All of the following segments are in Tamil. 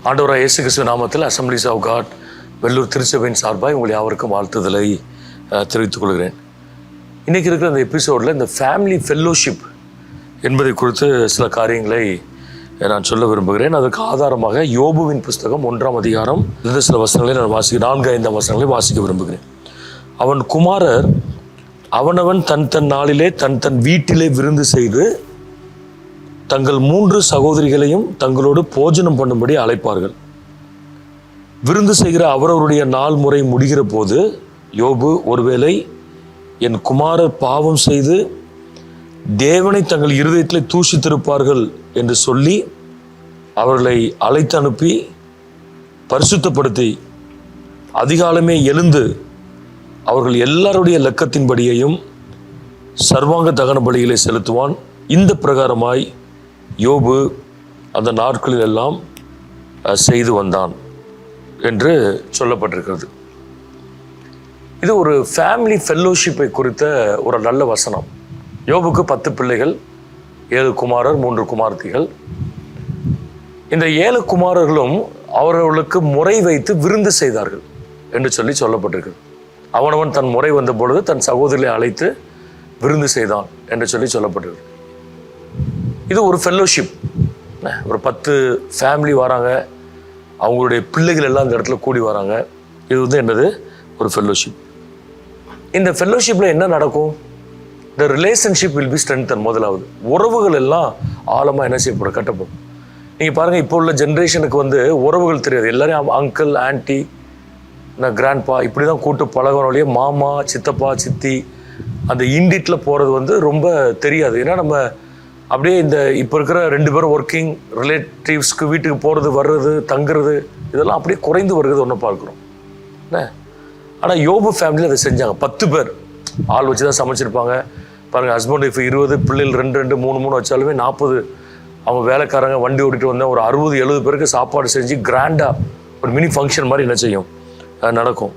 ஆண்டவராக இயேசு கிறிஸ்துவ நாமத்தில் அசம்பிளிஸ் ஆஃப் காட் வெள்ளூர் திருச்சபையின் சார்பாக உங்களை யாவருக்கும் வாழ்த்துதலை தெரிவித்துக் கொள்கிறேன். இன்றைக்கி இருக்கிற இந்த எபிசோடில் இந்த ஃபேமிலி ஃபெல்லோஷிப் என்பதை குறித்து சில காரியங்களை நான் சொல்ல விரும்புகிறேன். அதுக்கு ஆதாரமாக யோபுவின் புஸ்தகம் 1ஆம் அதிகாரம் இந்த சில வசனங்களை நான் 4-5 வசனங்களை வாசிக்க விரும்புகிறேன். அவன் குமாரர் அவனவன் தன் நாளிலே தன் வீட்டிலே விருந்து செய்து தங்கள் 3 சகோதரிகளையும் தங்களோடு போஜனம் பண்ணும்படி அழைப்பார்கள். விருந்து செய்கிற அவரவருடைய நாள் முறை முடிகிற போது யோபு, ஒருவேளை என் குமாரர் பாவம் செய்து தேவனை தங்கள் இருதயத்திலே தூஷித்திருப்பார்கள் என்று சொல்லி அவர்களை அழைத்து அனுப்பி பரிசுத்தப்படுத்தி அதிகாலமே எழுந்து அவர்கள் எல்லாருடைய லக்கத்தின்படியையும் சர்வாங்க தகன பலிகளை செலுத்துவான். இந்த பிரகாரமாய் யோபு அந்த நாட்களில் எல்லாம் செய்து வந்தான் என்று சொல்லப்பட்டிருக்கிறது. இது ஒரு ஃபேமிலி ஃபெல்லோஷிப்பை குறித்த ஒரு நல்ல வசனம். யோபுக்கு 10 பிள்ளைகள், 7 குமாரர், 3 குமாரத்திகள். இந்த 7 குமாரர்களும் அவர்களுக்கு முறை வைத்து விருந்து செய்தார்கள் என்று சொல்லப்பட்டிருக்கிறது. அவனவன் தன் முறை வந்த பொழுது தன் சகோதரியை அழைத்து விருந்து செய்தான் என்று சொல்லப்பட்டிருக்கு. இது ஒரு ஃபெல்லோஷிப். ஒரு 10 ஃபேமிலி வராங்க, அவங்களுடைய பிள்ளைகள் எல்லாம் இந்த இடத்துல கூடி வராங்க. இது என்னது? ஒரு ஃபெல்லோஷிப். இந்த ஃபெல்லோஷிப்பில் என்ன நடக்கும்? The relationship will be strengthen. முதலாவது உறவுகள் எல்லாம் ஆழமாக என்ன செய்யப்படும்? கட்டப்படும். நீங்கள் பாருங்கள், இப்போ உள்ள ஜென்ரேஷனுக்கு உறவுகள் தெரியாது. எல்லாரையும் அங்கிள், ஆன்டி, கிராண்ட்பா இப்படி தான் கூட்டு பழகணுடைய மாமா, சித்தப்பா, சித்தி, அந்த இண்டிட்டில் போகிறது ரொம்ப தெரியாது. ஏன்னா நம்ம அப்படியே இந்த இப்போ இருக்கிற 2 பேரும் ஒர்க்கிங் ரிலேட்டிவ்ஸ்க்கு வீட்டுக்கு போகிறது, வர்றது, தங்குறது, இதெல்லாம் அப்படியே குறைந்து வருகிறது ஒன்று பார்க்குறோம். ஆனால் யோபு ஃபேமிலியில் அதை செஞ்சாங்க. 10 பேர் ஆள் வச்சு தான் சமைச்சிருப்பாங்க. பாருங்கள், ஹஸ்பண்ட் ஒய்ஃப் 20, பிள்ளைகள் 2 3 வச்சாலுமே 40. அவங்க வேலைக்காரங்க வண்டி ஓட்டிட்டு வந்தால் ஒரு 60-70 பேருக்கு சாப்பாடு செஞ்சு கிராண்டாக ஒரு மினி ஃபங்க்ஷன் மாதிரி என்ன செய்யும்? நடக்கும்.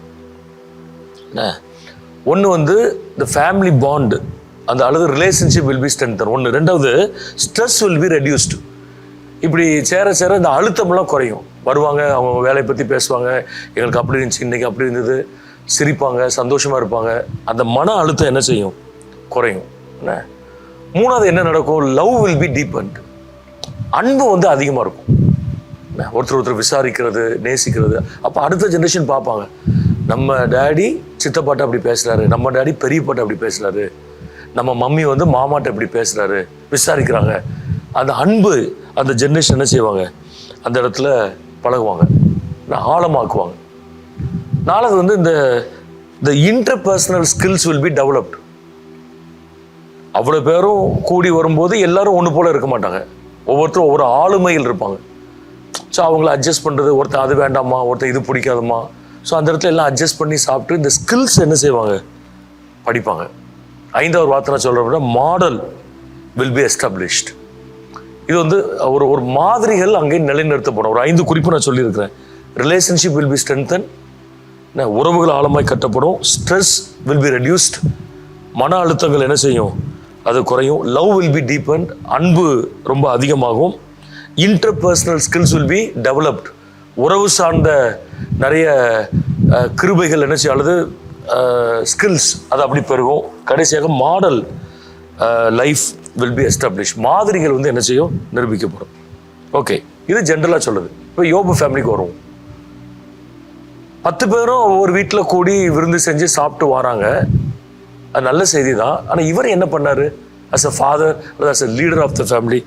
ஒன்று இந்த ஃபேமிலி பாண்டு, அந்த அல்லது ரிலேஷன்ஷிப் வில் பி ஸ்ட்ரென்தன். ஒன்று. ரெண்டாவது, ஸ்ட்ரெஸ் வில் பி ரெடியூஸ்டு. இப்படி சேர இந்த அழுத்தம்லாம் குறையும். வருவாங்க, அவங்க வேலையை பற்றி பேசுவாங்க. எங்களுக்கு அப்படி இருந்துச்சு, இன்றைக்கி அப்படி இருந்தது, சிரிப்பாங்க, சந்தோஷமாக இருப்பாங்க. அந்த மன அழுத்தம் என்ன செய்யும்? குறையும். என்ன? மூணாவது என்ன நடக்கும்? Love will be deepened. அன்பு அதிகமாக இருக்கும். ஒருத்தர் விசாரிக்கிறது, நேசிக்கிறது. அப்போ அடுத்த ஜென்ரேஷன் பார்ப்பாங்க, நம்ம டேடி சித்தப்பாட்ட அப்படி பேசுகிறாரு, நம்ம டேடி பெரியப்பாட்ட அப்படி பேசுகிறாரு, நம்ம மம்மி மாமாட்ட எப்படி பேசுகிறாரு, விசாரிக்கிறாங்க. அந்த அன்பு அந்த ஜென்ரேஷன் என்ன செய்வாங்க? அந்த இடத்துல பழகுவாங்க, ஆழமாக்குவாங்க. நாலாவது இந்த interpersonal skills will be developed. அவ்வளோ பேரும் கூடி வரும்போது எல்லாரும் ஒன்று போல இருக்க மாட்டாங்க. ஒவ்வொருத்தரும் ஒவ்வொரு ஆளுமையில் இருப்பாங்க. ஸோ அவங்கள அட்ஜஸ்ட் பண்ணுறது, ஒருத்தர் அது வேண்டாமா, ஒருத்தர் இது பிடிக்காதுமா. ஸோ அந்த இடத்துல எல்லாம் அட்ஜஸ்ட் பண்ணி சாப்பிட்டு இந்த ஸ்கில்ஸ் என்ன செய்வாங்க? படிப்பாங்க. 5வது வார்த்தை நான் சொல்கிறேன், மாடல் வில் பி எஸ்டாப்ளிஷ்ட். இது ஒரு மாதிரிகள் அங்கே நிலைநிறுத்தப்படும். ஒரு 5 குறிப்பு நான் சொல்லியிருக்கிறேன். ரிலேஷன்ஷிப் வில் பி ஸ்ட்ரென்தன், உறவுகள் ஆழமாய் கட்டப்படும். ஸ்ட்ரெஸ் வில் பி ரெடியூஸ்ட், மன அழுத்தங்கள் என்ன செய்யும்? அது குறையும். லவ் வில் பி டீப்பன்ட், அன்பு ரொம்ப அதிகமாகும். Interpersonal skills will be developed, உறவு சார்ந்த நிறைய கிருபைகள் என்ன செய்யும், அல்லது ஸ்கில்ஸ் அது அப்படி பெருகும். கடைசியாக model life will be establish, மாதிரிகள் என்ன செய்யும்? நிரூபிக்கப்படும். ஓகே, இது ஜென்ரலாக சொல்லுது. இப்போ யோபு ஃபேமிலிக்கு வருவோம். 10 பேரும் ஒவ்வொரு வீட்டில் கூடி விருந்து செஞ்சு சாப்பிட்டு வராங்க. அது நல்ல செய்தி தான். ஆனால் இவர் என்ன பண்ணார்? As a father, as a leader of the family.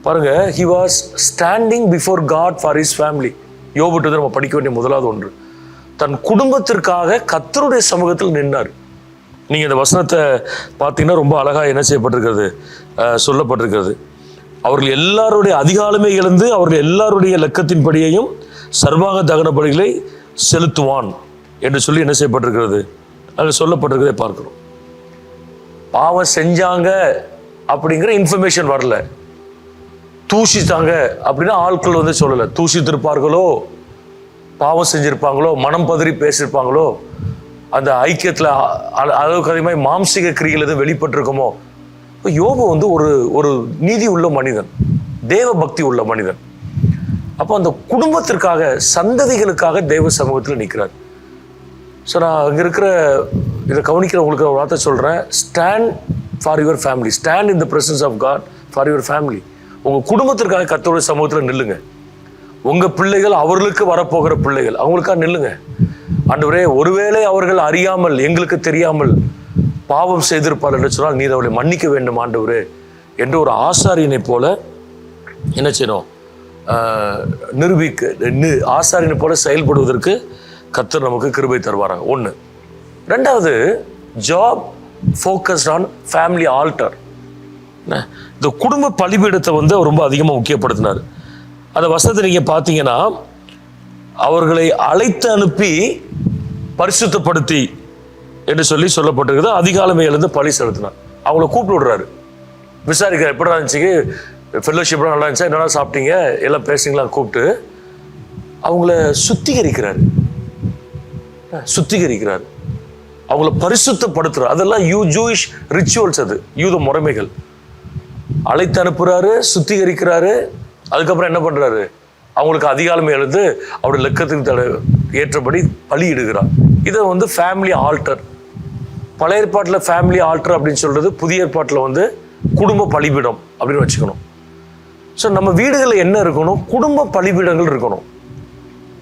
பாருங்க, he was standing before God for his family. யோபுட்டு நம்ம படிக்க வேண்டிய முதலாவது ஒன்று, தன் குடும்பத்திற்காக கர்த்தருடைய சமூகத்தில் நின்றார். நீங்கள் இந்த வசனத்தை பார்த்தீங்கன்னா ரொம்ப அழகாக என்ன செய்யப்பட்டிருக்கிறது? சொல்லப்பட்டிருக்கிறது. அவர்கள் எல்லாருடைய அதிகாலமே இழந்து அவர்கள் எல்லாருடைய லக்கத்தின்படியையும் சர்வாங்க தகன பலிகளை செலுத்துவான் என்று சொல்லி என்ன செய்யப்பட்டிருக்கிறது? அங்கே சொல்லப்பட்டிருக்கிறதை பார்க்கிறோம். பாவம் செஞ்சாங்க அப்படிங்கிற இன்ஃபர்மேஷன் வரல. தூஷித்தாங்க அப்படின்னா ஆட்கள் சொல்லலை. தூஷித்திருப்பார்களோ, பாவம் செஞ்சிருப்பாங்களோ, மனம் பதறி பேசியிருப்பாங்களோ, அந்த ஐக்கியத்தில் அளவுக்கு அதிகமாக மாம்சிக கிரிகள் எதுவும் வெளிப்பட்டிருக்குமோ. யோபு ஒரு நீதி உள்ள மனிதன், தேவ பக்தி உள்ள மனிதன். அப்போ அந்த குடும்பத்திற்காக, சந்ததிகளுக்காக தெய்வ சமூகத்தில் நிற்கிறார். ஸோ நான் அங்கே இருக்கிற இதை கவனிக்கிறவங்களுக்கு ஒரு வார்த்தை சொல்கிறேன், stand for your family, stand in the presence of God for your family. உங்கள் குடும்பத்திற்காக கர்த்தருடைய சமூகத்தில் நில்லுங்க. உங்கள் பிள்ளைகள், அவர்களுக்கு வரப்போகிற பிள்ளைகள், அவங்களுக்காக நில்லுங்க. ஆண்டவரே, ஒருவேளை அவர்கள் அறியாமல், எங்களுக்கு தெரியாமல் பாவம் செய்திருப்பார் என்று சொன்னால் நீர் அவளை மன்னிக்க வேண்டும் ஆண்டவரே என்று ஒரு ஆசாரியனை போல என்ன செய்யணும், ஆசாரியனை போல செயல்படுவதற்கு கர்த்தர் நமக்கு கிருபை தருவாராங்க. ஒன்று. ரெண்டாவது, job focused on family alter. இந்த குடும்ப பலிபீடத்தை அவர் ரொம்ப அதிகமாக முக்கியப்படுத்தினார். அந்த வசனத்தை நீங்கள் பார்த்தீங்கன்னா, அவர்களை அழைத்து அனுப்பி பரிசுத்தப்படுத்தி என்று சொல்லப்பட்டிருக்குது. அதிகாலமே எழுந்து பலி செலுத்தினார். அவங்கள கூப்பிட்டு விடுறாரு, விசாரிக்கிறார், எப்படா இருந்துச்சு, ஃபெல்லோஷிப்லாம் நல்லா இருந்துச்சா, என்னடா சாப்பிட்டீங்க, எல்லாம் பேசுங்களா, கூப்பிட்டு அவங்கள சுத்திகரிக்கிறார், அவங்கள பரிசுத்தப்படுத்துறார். அதெல்லாம் ஜூயிஷ் ரிச்சுவல்ஸ், அது யூத முறைமைகள். அழைத்து அனுப்புறாரு, சுத்திகரிக்கிறாரு, அதுக்கப்புறம் என்ன பண்றாரு, அவங்களுக்கு அதிகாலமே எழுந்து அவருடைய லெக்கத்துக்கு ஏற்றபடி பலியிடுகிறார். இதை ஃபேமிலி ஆல்டர். பழைய ஏற்பாட்டில் ஃபேமிலி ஆல்டர் அப்படின்னு சொல்றது, புதிய ஏற்பாட்டில் குடும்ப பலிபீடம் அப்படின்னு வச்சுக்கணும். ஸோ நம்ம வீடுகளில் என்ன இருக்கணும், குடும்ப பலிபீடங்கள் இருக்கணும்.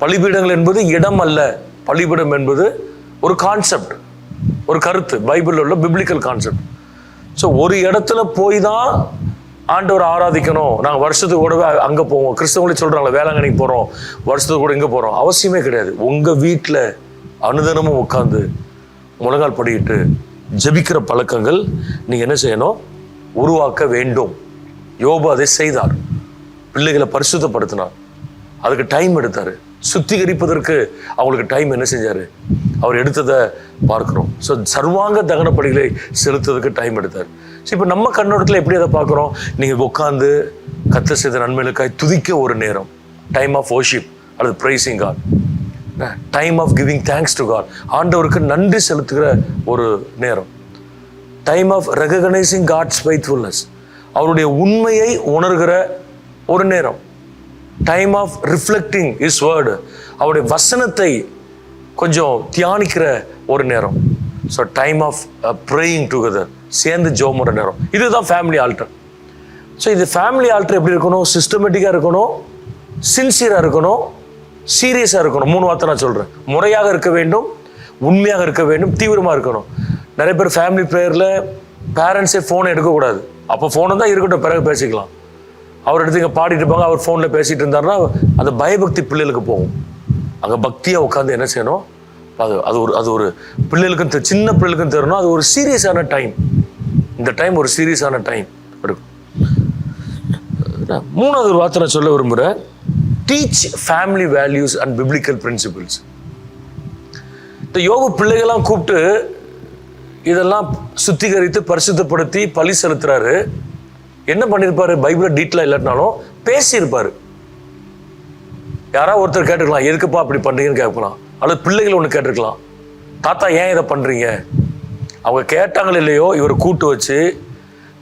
பலிபீடங்கள் என்பது இடம் அல்ல, பலிபீடம் என்பது ஒரு கான்செப்ட், ஒரு கருத்து, பைபிளில் உள்ள பிப்ளிக்கல் கான்செப்ட். ஸோ ஒரு இடத்துல போய் தான் ஆண்டவர் ஆராதிக்கணும், நாங்கள் வருஷத்துக்கு கூடவே அங்கே போவோம். கிறிஸ்தவங்களே சொல்கிறாங்களே, வேளாங்கண்ணிக்கு போகிறோம், வருஷத்துக்கு கூட இங்கே போகிறோம், அவசியமே கிடையாது. உங்கள் வீட்டில் அனுதினமும் உட்காந்து முழங்கால் படிக்கிட்டு ஜெபிக்கிற பழக்கங்கள் நீங்கள் என்ன செய்யணும், உருவாக்க வேண்டும். யோபு அதை செய்தார். பிள்ளைகளை பரிசுத்தப்படுத்தினார், அதுக்கு டைம் எடுத்தார். சுத்திகரிப்பதற்கு அவங்களுக்கு டைம் என்ன செஞ்சார், அவர் எடுத்ததை பார்க்குறோம். ஸோ சர்வாங்க தகன பலிகளை செலுத்துறதுக்கு டைம் எடுத்தார். ஸோ இப்போ நம்ம கண்ணோட்டத்தில் எப்படி அதை பார்க்குறோம், நீங்கள் உட்காந்து கர்த்தர் செய்த நன்மைகளுக்காய் துதிக்க ஒரு நேரம், டைம் ஆஃப் வர்ஷிப் அல்லது praising God, time of giving thanks to God, ஆண்டவருக்கு நன்றி செலுத்துகிற ஒரு நேரம், time of recognising God's faithfulness, அவருடைய உண்மையை உணர்கிற ஒரு நேரம், time of reflecting his word, அவருடைய வசனத்தை கொஞ்சம் தியானிக்கிற ஒரு நேரம். So time of praying together, சேர்ந்து ஜோமுற நேரம். இதுதான் ஃபேமிலி ஆல்டர். ஸோ இது ஃபேமிலி ஆல்டர் எப்படி இருக்கணும், சிஸ்டமேட்டிக்காக இருக்கணும், சின்சியராக இருக்கணும், சீரியஸாக இருக்கணும். 3 வார்த்தை நான் சொல்கிறேன். முறையாக இருக்க வேண்டும், உண்மையாக இருக்க வேண்டும், தீவிரமாக இருக்கணும். நிறைய பேர் ஃபேமிலி ப்ரேயரில் பேரண்ட்ஸே ஃபோனை எடுக்கக்கூடாது. அப்போ ஃபோனை தான் இருக்கட்டும், பிறகு பேசிக்கலாம். அவர் எடுத்து இங்கே பாடிட்டு இருப்பாங்க, அவர் ஃபோனில் பேசிகிட்டு இருந்தாருன்னா அந்த பயபக்தி பிள்ளைகளுக்கு போகும். அங்கே பக்தியாக உட்காந்து என்ன செய்யணும், அது ஒரு பிள்ளைகளுக்கும் சின்ன பிள்ளைகளுக்கும் தெரியணும். அது ஒரு சீரியஸான டைம். இந்த டைம் ஒரு சீரியஸான டைம் இருக்கும். 3வது ஒரு வார்த்தை நான் சொல்ல விரும்புகிறேன், teach family values and biblical principles. இந்த யோபு பிள்ளைகள்லாம் கூப்பிட்டு இதெல்லாம் சுத்திகரித்து பரிசுத்தப்படுத்தி பலி செலுத்துறாரு. என்ன பண்ணியிருப்பாரு, பைபிளில் டீட்டெயிலாக இல்லாட்டினாலும் பேசியிருப்பாரு. யாராவது ஒருத்தர் கேட்டுக்கலாம், எதுக்குப்பா அப்படி பண்ணுறீங்கன்னு கேட்கலாம். அல்லது பிள்ளைகள் ஒன்று கேட்டிருக்கலாம், தாத்தா ஏன் இதை பண்ணுறீங்க. அவங்க கேட்டாங்களோ இல்லையோ, இவர் கூட்டு வச்சு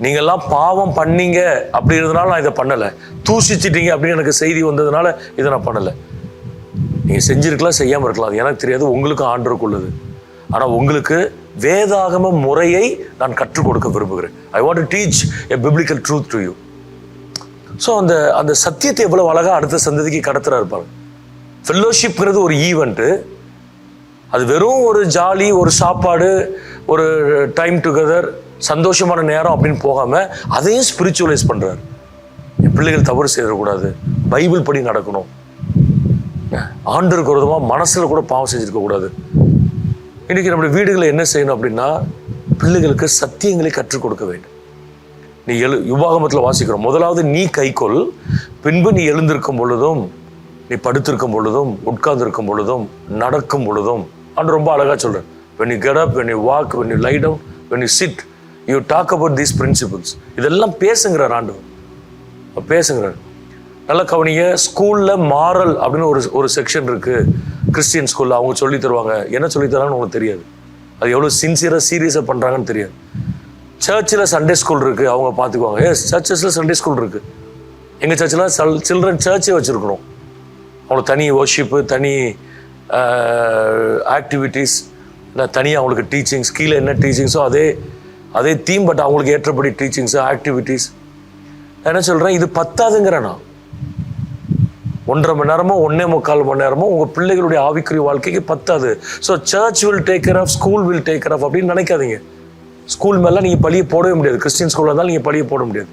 நீங்கள்லாம் பாவம் பண்ணீங்க அப்படி இருந்தனால நான் இதை பண்ணலை, தூசிச்சிட்டீங்க அப்படின்னு எனக்கு செய்தி வந்ததுனால இதை நான் பண்ணலை. நீங்கள் செஞ்சுருக்கலாம், செய்யாமல் இருக்கலாம், அது எனக்கு தெரியாது, உங்களுக்கும் ஆண்டருக்கு உள்ளது. ஆனால் உங்களுக்கு வேதாகம முறையை நான் கற்றுக் கொடுக்க விரும்புகிறேன். I want to teach a biblical truth to you. So அந்த சத்தியத்தை எவ்வளோ அழகாக அடுத்த சந்ததிக்கு கடத்துறா இருப்பாங்க. ஃபெல்லோஷிப்ங்கிறது ஒரு ஈவெண்ட்டு, அது வெறும் ஒரு ஜாலி, ஒரு சாப்பாடு, ஒரு டைம் டுகெதர், சந்தோஷமான நேரம் அப்படின்னு போகாமல் அதையும் ஸ்பிரிச்சுவலைஸ் பண்ணுறாரு. என் பிள்ளைகள் தவறு செய்யக்கூடாது, பைபிள் படி நடக்கணும், ஆண்டருக்கு விரோதமாக மனசில் கூட பாவம் செஞ்சுருக்கக்கூடாது. இன்றைக்கி நம்முடைய வீடுகளில் என்ன செய்யணும் அப்படின்னா, பிள்ளைகளுக்கு சத்தியங்களை கற்றுக் கொடுக்க வேண்டும். நீ உபாகமத்தில் வாசிக்கிறோம், முதலாவது நீ கைக்கொள், பின்பு நீ எழுந்திருக்கும் பொழுதும், நீ படுத்திருக்கும் பொழுதும், உட்கார்ந்திருக்கும் பொழுதும், நடக்கும் பொழுதும். ஆண்டு ரொம்ப அழகாக சொல்கிறேன், when you get up, when you walk, when you lie down, when you sit, you talk about these principles. இதெல்லாம் பேசுங்கிறார் ஆண்டவர், பேசுங்கிறார். நல்லா கவனிங்க. ஸ்கூலில் மாரல் அப்படின்னு ஒரு செக்ஷன் இருக்குது கிறிஸ்டியன் ஸ்கூலில். அவங்க சொல்லி தருவாங்க, என்ன சொல்லி தராங்கன்னு உங்களுக்கு தெரியாது, அது எவ்வளோ சின்சியராக சீரியஸாக பண்ணுறாங்கன்னு தெரியாது. சர்ச்சில் சண்டே ஸ்கூல் இருக்குது, அவங்க பார்த்துக்குவாங்க. சர்ச்சஸில் சண்டே ஸ்கூல் இருக்குது. எங்கள் சர்ச்சில் சில்ட்ரன் சர்ச்சே வச்சுருக்கணும், அவங்களுக்கு தனி வர்ஷிப்பு, தனி ஆக்டிவிட்டீஸ், இல்லை தனியாக அவங்களுக்கு டீச்சிங்ஸ், கீழே என்ன டீச்சிங்ஸோ அதே தீம், பட் அவங்களுக்கு ஏற்றபடி டீச்சிங்ஸு, ஆக்டிவிட்டீஸ். நான் என்ன சொல்கிறேன், இது பத்தாதுங்கிறேன் நான். 1.5 மணி நேரமோ 1.25 மணி நேரமோ உங்கள் பிள்ளைகளுடைய ஆவிக்குரிய வாழ்க்கைக்கு பத்தாது. So church will take care of, school will take care of அப்படின்னு நினைக்காதீங்க. ஸ்கூல் மேலாம் நீங்கள் பழியை போடவே முடியாது. கிறிஸ்டியன் ஸ்கூலில் இருந்தாலும் நீங்கள் பழியை போட முடியாது.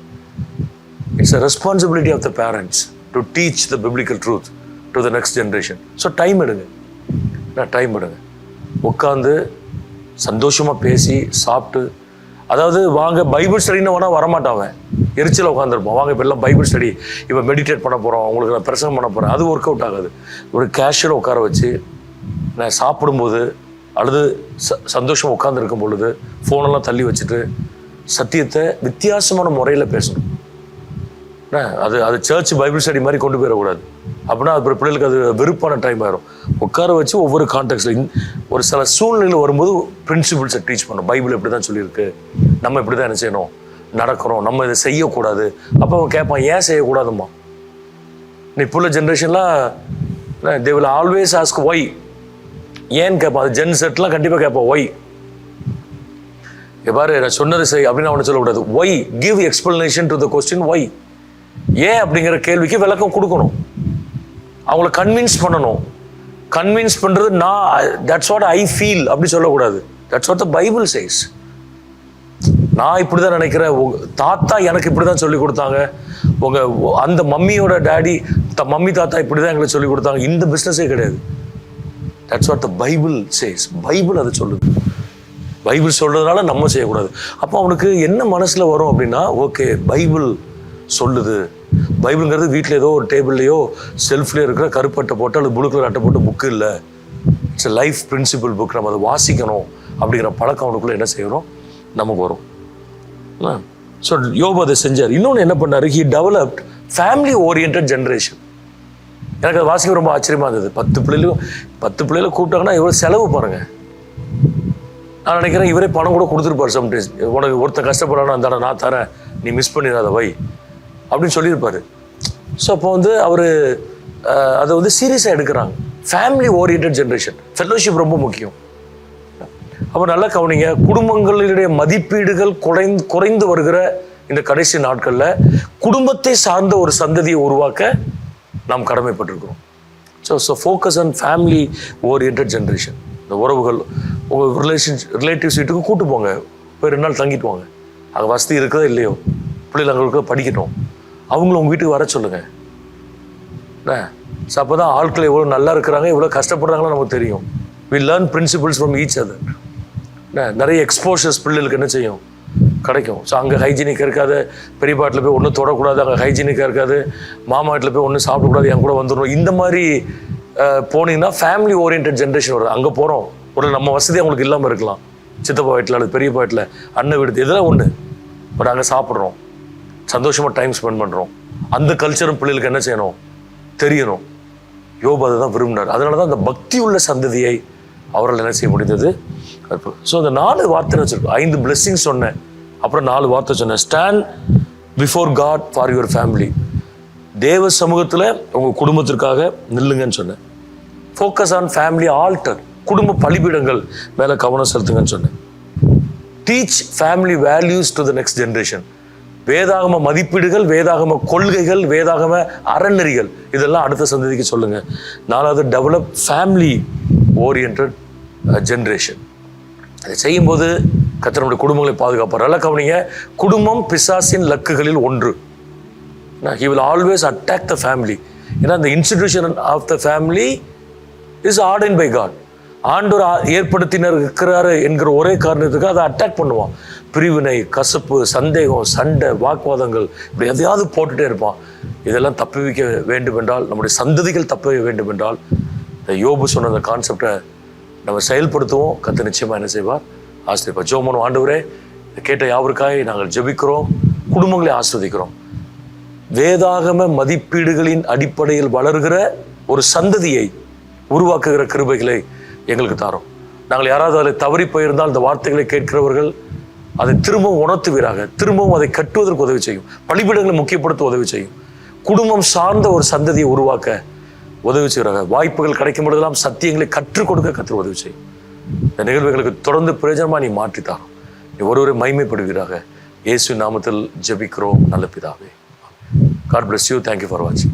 It's a responsibility of the parents to teach the biblical truth to the next generation. So time எடுங்க, உட்காந்து சந்தோஷமாக பேசி சாப்பிட்டு, அதாவது வாங்க பைபிள் ஸ்டடின்னு வேணால் வரமாட்டாங்க, எரிச்சல உட்காந்துருப்போம். வாங்க இப்போ எல்லாம் பைபிள் ஸ்டடி, இப்போ மெடிடேட் பண்ண போகிறோம், உங்களுக்கு நான் பிரசங்கம் பண்ண போகிறேன், அது ஒர்க் அவுட் ஆகாது. ஒரு கேஷுவலாக உட்கார வச்சு நான் சாப்பிடும்போது அல்லது சந்தோஷமாக உட்காந்துருக்கும் பொழுது ஃபோனெல்லாம் தள்ளி வச்சுட்டு சத்தியத்தை வித்தியாசமான முறையில் பேசணும். அது சர்ச் பைபிள் ஸ்டடி மாதிரி கொண்டு போயிடக்கூடாது. அப்படின்னா அது பிள்ளைகளுக்கு அது வெறுப்பான டைம் ஆயிரும். உட்கார வச்சு ஒவ்வொரு கான்டெக்ட்ல ஒரு சில சூழ்நிலையில் வரும்போது பிரின்சிபிள்ஸை டீச் பண்ணணும். பைபிள் இப்படி தான் சொல்லியிருக்கு, நம்ம இப்படி தான் என்ன செய்யணும், நடக்கிறோம், நம்ம இதை செய்யக்கூடாது. அப்போ அவன் கேட்பான், ஏன் செய்யக்கூடாதும்மா? இப்போ உள்ள ஜென்ரேஷன்லாம் they will always ask why, ஏன்னு கேட்பான். அது ஜென் செட்லாம் கண்டிப்பாக கேட்பான் ஒய். பாரு நான் சொன்னது செய் அப்படின்னு அவனை சொல்லக்கூடாது. Why, give explanation to the question why. ஏன் அப்படிங்கிற கேள்விக்கு விளக்கம் கொடுக்கணும், அவங்கள கன்வின்ஸ் பண்ணணும். கன்வின்ஸ் பண்றது தட்ஸ் வாட் ஐ ஃபீல் அப்படி சொல்லக்கூடாது. That's what the Bible chase. நான் இப்படிதான் நினைக்கிறேன், தாத்தா எனக்கு இப்படிதான் சொல்லி கொடுத்தாங்க, உங்க அந்த மம்மியோட டேடி மம்மி தாத்தா இப்படிதான் எங்களுக்கு சொல்லி கொடுத்தாங்க. இந்த பிஸ்னஸே கிடையாது. That's what the Bible chase. Bible அதை சொல்லுது. பைபிள் சொல்றதுனால நம்ம செய்யக்கூடாது. அப்போ அவனுக்கு என்ன மனசுல வரும் அப்படின்னா, ஓகே பைபிள் சொல்லுது. பைபிள்ங்கிறது வீட்டில் ஏதோ ஒரு டேபிள்லையோ செல்ஃப்லேயோ இருக்கிற கருப்பட்டை போட்டு அல்லது ப்ளூ கலர் அட்டை போட்டு புக்கு இல்லை. It's a life principle book. நம்ம அதை வாசிக்கணும் அப்படிங்கிற பழக்கம் அவனுக்குள்ளே என்ன செய்யணும், நமக்கு வரும். ஸோ யோபு அதை செஞ்சார். இன்னொன்று என்ன பண்ணார், he developed family orient generation. எனக்கு அது வாசிக்க ரொம்ப ஆச்சரியமாக இருந்தது. 10 பிள்ளைகளும் கூப்பிட்டாங்கன்னா இவ்வளோ செலவு பாருங்கள். நான் நினைக்கிறேன் இவரே பணம் கூட கொடுத்துருப்பார். சம்டைம்ஸ் உனக்கு ஒருத்தர் கஷ்டப்படானா அந்த நான் தரேன், நீ மிஸ் பண்ணிடாத வை அப்படின்னு சொல்லியிருப்பாரு. ஸோ அப்போ அவர் அதை சீரியஸாக எடுக்கிறாங்க. ஃபேமிலி ஓரியன்ட் ஜென்ரேஷன், ஃபெல்லோஷிப் ரொம்ப முக்கியம். அப்போ நல்லா கவனிங்க, குடும்பங்களுடைய மதிப்பீடுகள் குறைந்து வருகிற இந்த கடைசி நாட்களில் குடும்பத்தை சார்ந்த ஒரு சந்ததியை உருவாக்க நாம் கடமைப்பட்டிருக்கிறோம். So focus on family orient generation. இந்த உறவுகள் உங்கள் ரிலேட்டிவ்ஸ் வீட்டுக்கு கூட்டு போங்க, போய் 2 நாள் தங்கிட்டு வாங்க. அங்கே வசதி இருக்கிறதோ இல்லையோ, பிள்ளைகள் அங்கே படிக்கட்டும், அவங்களும் உங்கள் வீட்டுக்கு வர சொல்லுங்கள். ஸோ அப்போ தான் ஆட்கள் எவ்வளோ நல்லா இருக்கிறாங்க, எவ்வளோ கஷ்டப்படுறாங்களோ நமக்கு தெரியும். We learn principles from each other. நிறைய எக்ஸ்போஷர்ஸ் பிள்ளைகளுக்கு என்ன செய்யும், கிடைக்கும். ஸோ அங்கே ஹைஜீனிக்காக இருக்காது, பெரியப்பா வீட்டில் போய் ஒன்றும் தொடக்கூடாது, அங்கே ஹைஜீனிக்காக இருக்காது, மாமா வீட்டில் போய் ஒன்றும் சாப்பிடக்கூடாது, என் கூட வந்துடணும். இந்த மாதிரி போனீங்கன்னா ஃபேமிலி ஓரியன்ட் ஜென்ரேஷன் வருது. அங்கே போகிறோம், ஒரு நம்ம வசதி அவங்களுக்கு இல்லாமல் இருக்கலாம், சித்தப்பா வீட்டில் அல்லது பெரியப்பா வீட்டில், அண்ணன் வீடு, இதெல்லாம் ஒன்று. பட் அங்கே சாப்பிட்றோம், சந்தோஷமாக டைம் ஸ்பெண்ட் பண்ணுறோம். அந்த கல்ச்சரும் பிள்ளைகளுக்கு என்ன செய்யணும், தெரியணும். யோபு அதை தான் விரும்பினார். அதனால தான் அந்த பக்தி உள்ள சந்ததியை அவரால் என்ன செய்ய முடிந்தது. ஸோ அந்த 4 வார்த்தை வச்சிருக்கோம். 5 பிளெஸிங்ஸ் சொன்னேன், அப்புறம் 4 வார்த்தை சொன்னேன். Stand before God for your family. தேவ சமூகத்தில் உங்கள் குடும்பத்திற்காக நில்லுங்கன்னு சொன்னேன். ஃபோக்கஸ் ஆன் ஃபேமிலி ஆல்டர், குடும்ப பலிபீடங்கள் மேலே கவனம் செலுத்துங்கன்னு சொன்னேன். Teach family values to the next generation. வேதாகம மதிப்பீடுகள், வேதாகம கொள்கைகள், வேதாகம அறநெறிகள், இதெல்லாம் அடுத்த சந்ததிக்கு சொல்லுங்க. 4வது டெவலப் ஃபேமிலி ஓரியன்ட் ஜென்ரேஷன். அதை செய்யும்போது கர்த்தர் நம்முடைய குடும்பங்களை பாதுகாப்பார். நல்லா கவனிங்க, குடும்பம் பிசாசின் லக்குகளில் ஒன்று. He will always attack the family. ஏன்னா the institution of the family is ordained by God. ஆண்டவர் ஏற்படுத்தினர் இருக்கிறாரு என்கிற ஒரே காரணத்துக்கு அதை அட்டாக் பண்ணுவான். பிரிவினை, கசப்பு, சந்தேகம், சண்டை, வாக்குவாதங்கள், இப்படி எதையாவது போட்டுட்டே இருப்பான். இதெல்லாம் தப்பி வைக்க வேண்டும் என்றால், நம்முடைய சந்ததிகள் தப்ப வேண்டும் என்றால், இந்த யோபு சொன்ன அந்த கான்செப்டை நம்ம செயல்படுத்துவோம். கர்த்தர் நிச்சயமா என்ன செய்வார், ஆசீர்வதிப்பார். ஜெபம். ஆண்டவரே, கேட்ட யாவருக்காய் நாங்கள் ஜெபிக்கிறோம், குடும்பங்களை ஆசீர்வதிக்கிறோம். வேதாகம மதிப்பீடுகளின் அடிப்படையில் வளர்கிற ஒரு சந்ததியை உருவாக்குகிற கிருபைகளை எங்களுக்கு தாரோம். நாங்கள் யாராவது அதில் தவறி போயிருந்தால் அந்த வார்த்தைகளை கேட்கிறவர்கள் அதை திரும்பவும் உணர்த்துவீராக, திரும்பவும் அதை கட்டுவதற்கு உதவி செய்யும், பலிபீடங்களை முக்கியப்படுத்த உதவி செய்யும். குடும்பம் சார்ந்த ஒரு சந்ததியை உருவாக்க உதவி செய்கிறாங்க. வாய்ப்புகள் கிடைக்கும் பொழுதெல்லாம் சத்தியங்களை கற்றுக் கொடுக்க கர்த்தர் உதவி செய்யும். இந்த நிகழ்வுகளுக்கு தொடர்ந்து பிரயோஜனமாக நீ மாற்றித்தாரும். நீ ஒருவரை மகிமைப்படுவீராக. இயேசு நாமத்தில் ஜெபிக்கிறோம் நல்ல பிதாவே. God bless you. Thank you for watching.